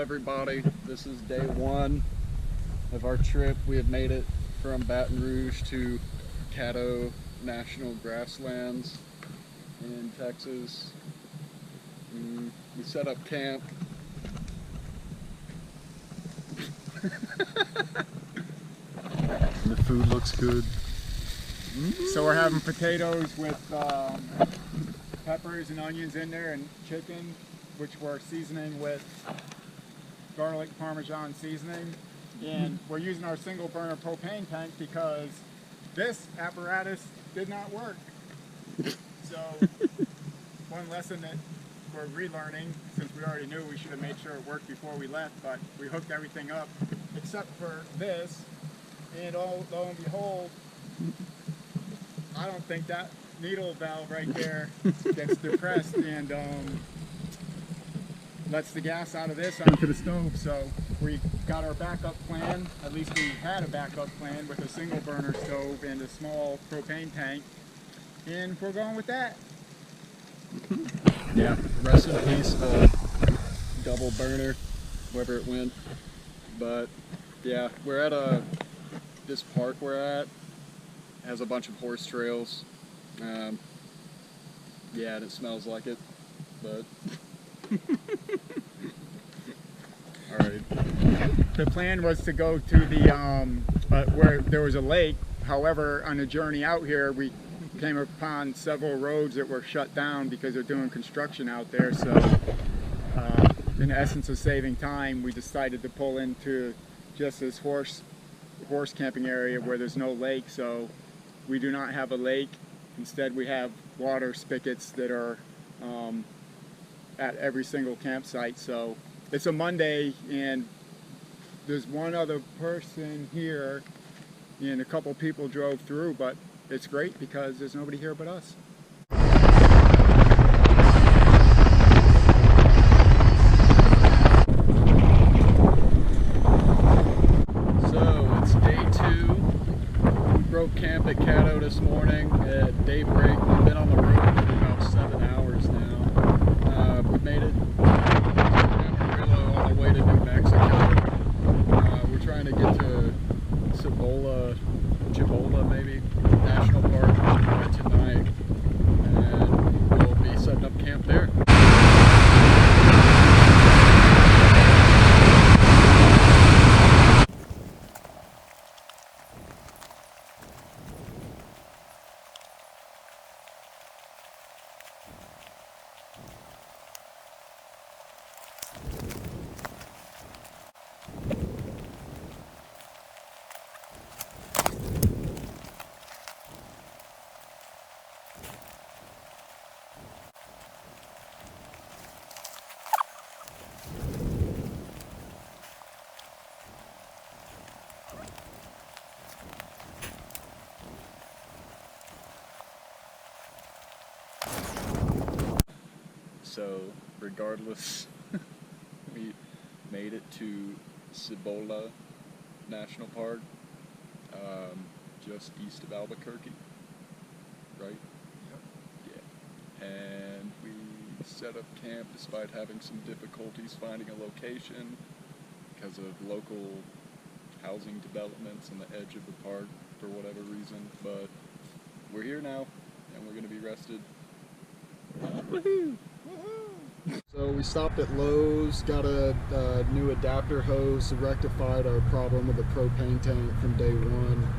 everybody? This is day one of our trip. We have made it from Baton Rouge to Caddo National Grasslands in Texas. We set up camp. The food looks good. So we're having potatoes with peppers and onions in there, and chicken, which we're seasoning with garlic Parmesan seasoning. And we're using our single burner propane tank because this apparatus did not work. So one lesson that we're relearning, since we already knew, we should have made sure it worked before we left, but we hooked everything up except for this, and lo and behold, I don't think that needle valve right there gets depressed and lets the gas out of this onto the stove. So we got our backup plan. At least we had a backup plan with a single burner stove and a small propane tank, and we're going with that. Yeah, rest in peace, double burner, wherever it went. But yeah, we're at this park we're at has a bunch of horse trails. Yeah, and it smells like it, but all right. The plan was to go to the where there was a lake. However, on the journey out here, we came upon several roads that were shut down because they're doing construction out there. So in the essence of saving time, we decided to pull into just this horse camping area where there's no lake. So we do not have a lake. Instead, we have water spigots that are at every single campsite. So it's a Monday, and there's one other person here, and a couple people drove through, but it's great because there's nobody here but us. So it's day 2. We broke camp at Caddo this morning at daybreak. We've been on the road for about 7 hours now. We made it Amarillo on the way to New Mexico. We're trying to get to Cibola maybe, National Park tonight, and we'll be setting up camp there. So regardless, we made it to Cibola National Park, just east of Albuquerque, right? Yep. Yeah. And we set up camp despite having some difficulties finding a location because of local housing developments on the edge of the park for whatever reason. But we're here now, and we're going to be rested. Woohoo! So we stopped at Lowe's, got a new adapter hose, rectified our problem with the propane tank from day 1.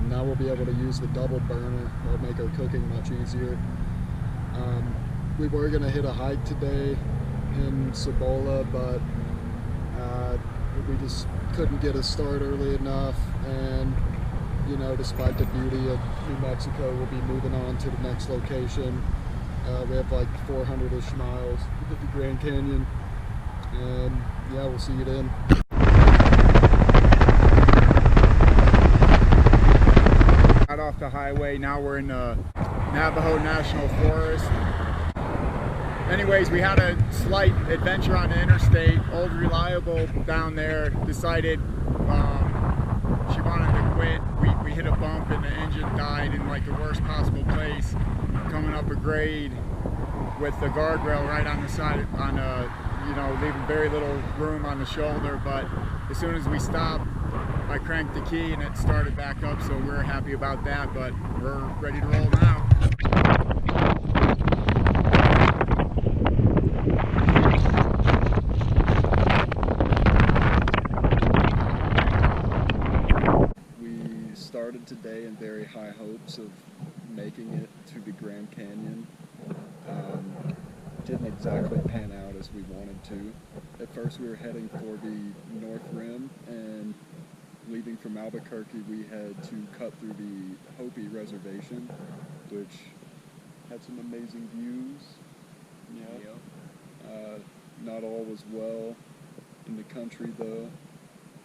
Now we'll be able to use the double burner. It'll make our cooking much easier. We were going to hit a hike today in Cibola, but we just couldn't get a start early enough, and you know, despite the beauty of New Mexico, we'll be moving on to the next location. We have like 400-ish miles to the Grand Canyon, and yeah, we'll see you then. Out off the highway, now we're in the Navajo National Forest. Anyways, we had a slight adventure on the interstate. Old Reliable down there decided she wanted to quit. We hit a bump and the engine died in like the worst possible place, coming up a grade with the guardrail right on the side, on a leaving very little room on the shoulder, but as soon as we stopped, I cranked the key and it started back up, so we're happy about that, but we're ready to roll now. We started today in very high hopes of making it to the Grand Canyon. Didn't exactly pan out as we wanted to. At first we were heading for the North Rim, and leaving from Albuquerque we had to cut through the Hopi Reservation, which had some amazing views. Not all was well in the country though,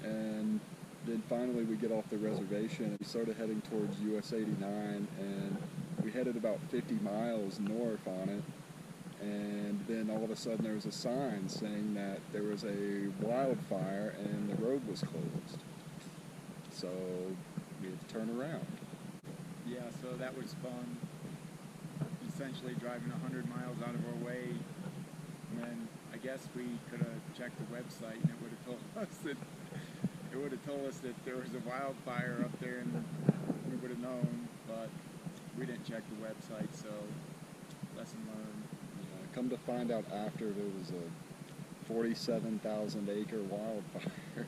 and then finally we get off the reservation and we started heading towards US 89, and we headed about 50 miles north on it, and then all of a sudden there was a sign saying that there was a wildfire and the road was closed. So we had to turn around. Yeah, so that was fun. Essentially driving 100 miles out of our way, and then I guess we could have checked the website and it would have told us that there was a wildfire up there, and we would have known, but we didn't check the website, so lesson learned. Come to find out after, there was a 47,000 acre wildfire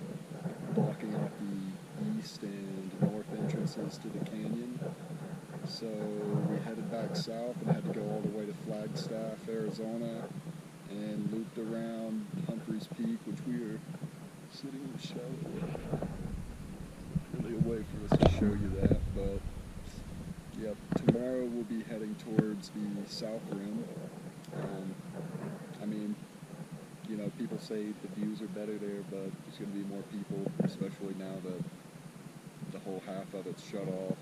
blocking off the east and north entrances to the canyon. So we headed back south and had to go all the way to Flagstaff, Arizona, and looped around Humphreys Peak, which we are sitting in the shallow. Really a way for us to show you that, but yep, tomorrow we'll be heading towards the South Rim. I mean, people say the views are better there, but there's going to be more people, especially now that the whole half of it's shut off.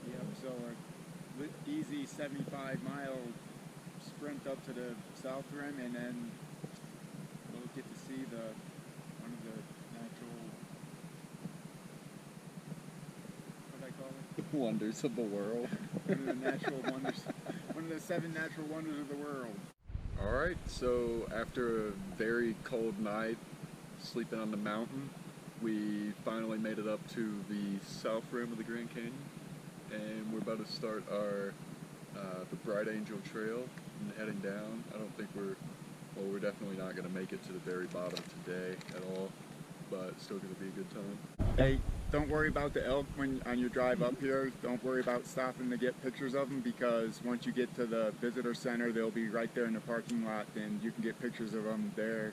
Yep, so an easy 75-mile sprint up to the South Rim, and then we'll get to see one of the natural, what do I call it? Wonders of the world. One of the natural wonders, one of the 7 natural wonders of the world. Alright, so after a very cold night sleeping on the mountain, we finally made it up to the South Rim of the Grand Canyon, and we're about to start our the Bright Angel Trail and heading down. I don't think we're definitely not going to make it to the very bottom today at all, but it's still going to be a good time. Hey, don't worry about the elk on your drive up here. Don't worry about stopping to get pictures of them, because once you get to the visitor center, they'll be right there in the parking lot, and you can get pictures of them there.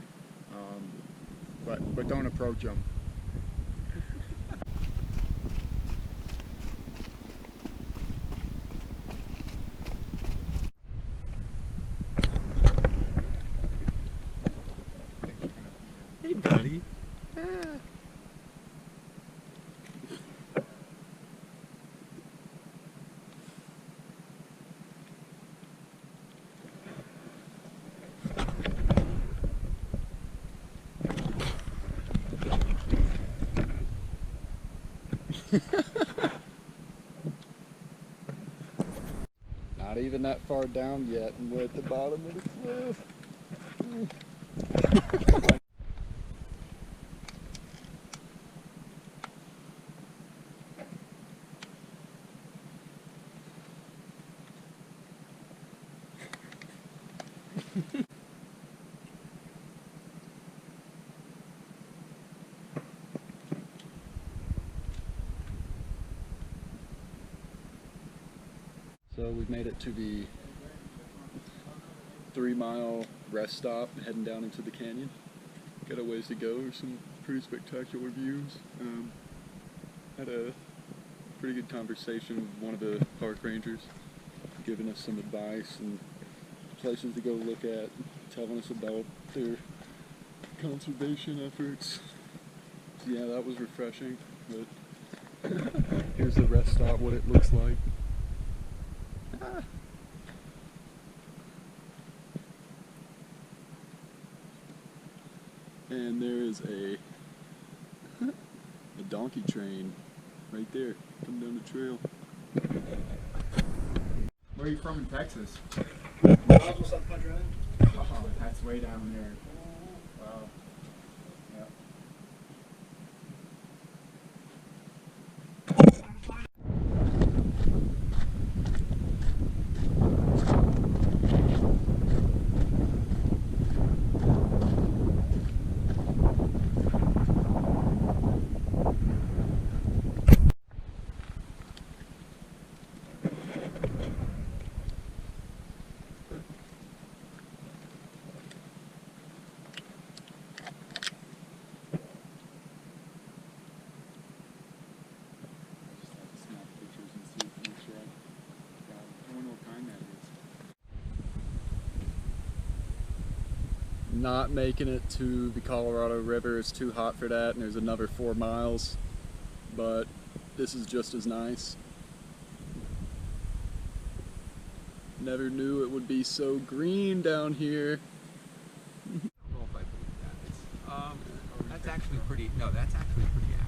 But don't approach them. Hey, buddy. Not even that far down yet, and we're at the bottom of the cliff. So we've made it to the 3-mile rest stop, heading down into the canyon. Got a ways to go. There's some pretty spectacular views. Had a pretty good conversation with one of the park rangers, giving us some advice and places to go look at, telling us about their conservation efforts. So yeah, that was refreshing, but here's the rest stop, what it looks like. And there is a donkey train right there, coming down the trail. Where are you from in Texas? Roswell, South Carolina. Oh, that's way down there. Wow. Yep. Not making it to the Colorado River is too hot for that, and there's another 4 miles, but this is just as nice. Never knew it would be so green down here. I don't know if I believe that. It's, that's actually pretty, no, that's actually pretty accurate.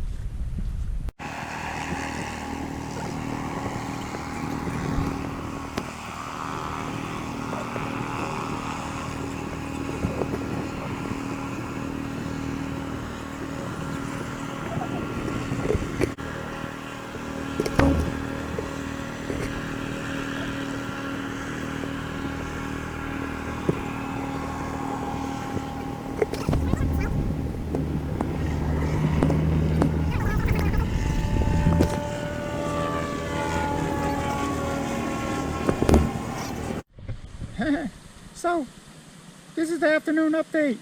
So, this is the afternoon update.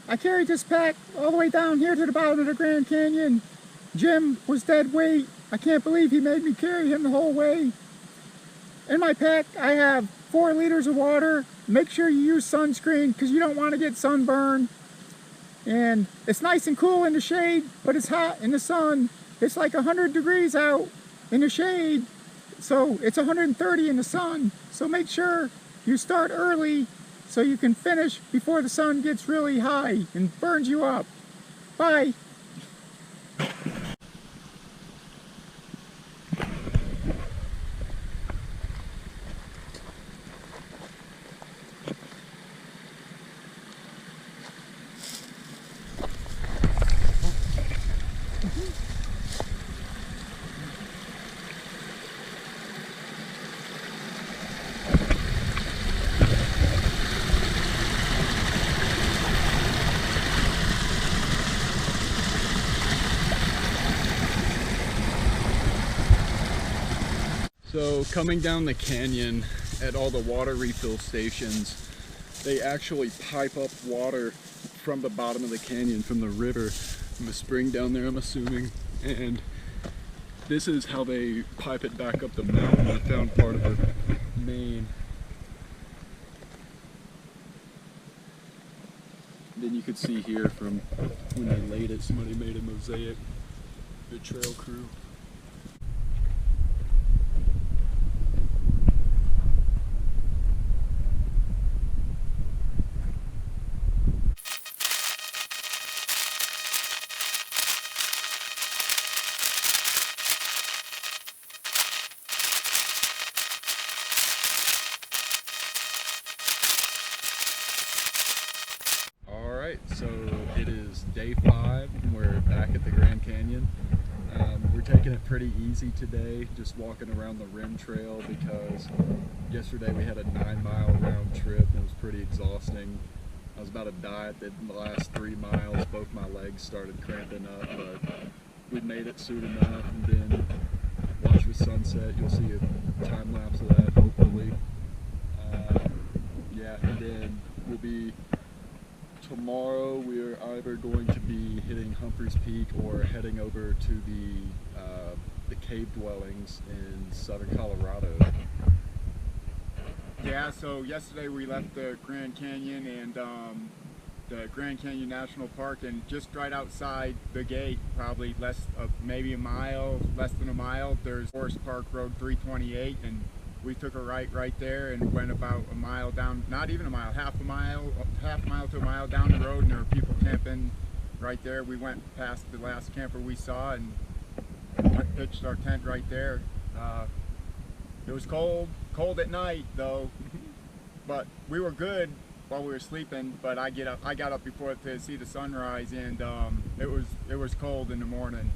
I carried this pack all the way down here to the bottom of the Grand Canyon. Jim was dead weight. I can't believe he made me carry him the whole way. In my pack, I have 4 liters of water. Make sure you use sunscreen because you don't want to get sunburned. And it's nice and cool in the shade, but it's hot in the sun. It's like 100 degrees out in the shade. So it's 130 in the sun. So make sure you start early so you can finish before the sun gets really high and burns you up. Bye. So coming down the canyon at all the water refill stations, they actually pipe up water from the bottom of the canyon, from the river, from the spring down there, I'm assuming. And this is how they pipe it back up the mountain. I found part of the main. Then you could see here from when they laid it, somebody made a mosaic, the trail crew. So it is day 5 and we're back at the Grand Canyon. We're taking it pretty easy today, just walking around the rim trail because yesterday we had a 9-mile round trip and it was pretty exhausting. I was about to die at the last 3 miles. Both my legs started cramping up, but we made it soon enough. And then watch the sunset. You'll see a time lapse of that hopefully. Yeah, and then we'll be tomorrow. We're either going to be hitting Humphreys Peak or heading over to the cave dwellings in southern Colorado. Yeah, so yesterday we left the Grand Canyon and the Grand Canyon National Park, and just right outside the gate, probably maybe a mile, less than a mile, there's Forest Park Road 328, and we took a right there and went about a mile down, not even a mile, half a mile to a mile down the road, and there were people camping right there. We went past the last camper we saw and pitched our tent right there. It was cold at night though, but we were good while we were sleeping, but I got up before to see the sunrise, and it was cold in the morning.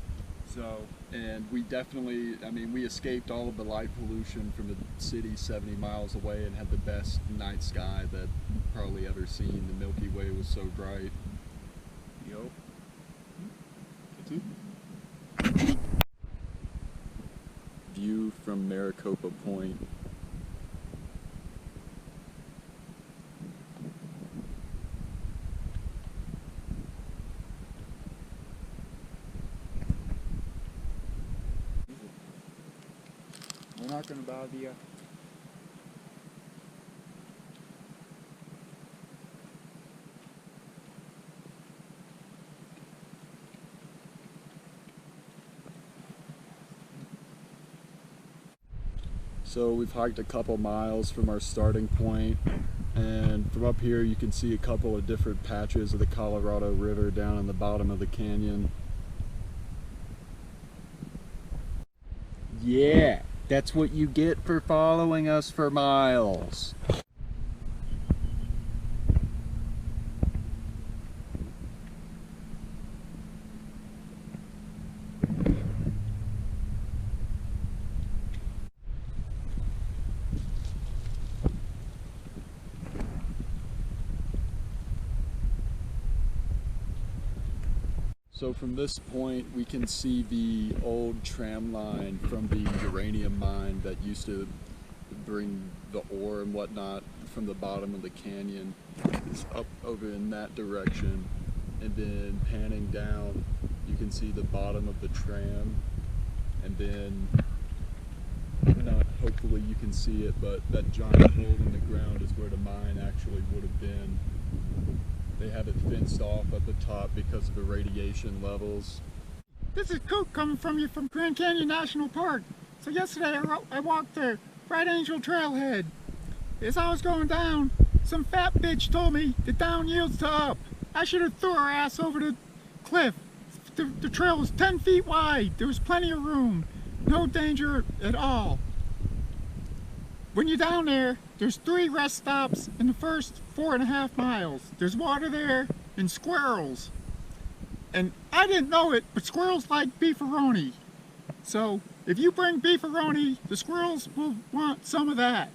So, and we definitely, I mean, we escaped all of the light pollution from the city 70 miles away and had the best night sky that you've probably ever seen. The Milky Way was so bright. yup. That's it. View from Maricopa Point. We're not gonna bother you. So we've hiked a couple miles from our starting point, and from up here you can see a couple of different patches of the Colorado River down in the bottom of the canyon. Yeah, that's what you get for following us for miles. So from this point we can see the old tram line from the uranium mine that used to bring the ore and whatnot from the bottom of the canyon. It's up over in that direction, and then panning down you can see the bottom of the tram, and then hopefully you can see it, but that giant hole in the ground is where the mine actually would have been. They have it fenced off at the top because of the radiation levels. This is Kook coming from you from Grand Canyon National Park. So yesterday I walked the Bright Angel Trailhead. As I was going down, some fat bitch told me the down yields to up. I should have threw her ass over the cliff. The trail was 10 feet wide. There was plenty of room. No danger at all. When you're down there, there's 3 rest stops in the first 4.5 miles. There's water there and squirrels. And I didn't know it, but squirrels like beefaroni. So if you bring beefaroni, the squirrels will want some of that.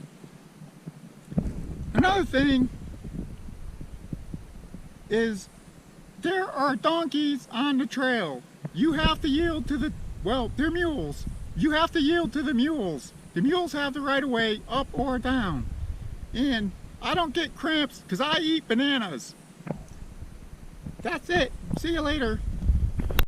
Another thing is there are donkeys on the trail. You have to yield to the, well, they're mules. You have to yield to the mules. The mules have the right of way up or down. And I don't get cramps because I eat bananas. That's it. See you later.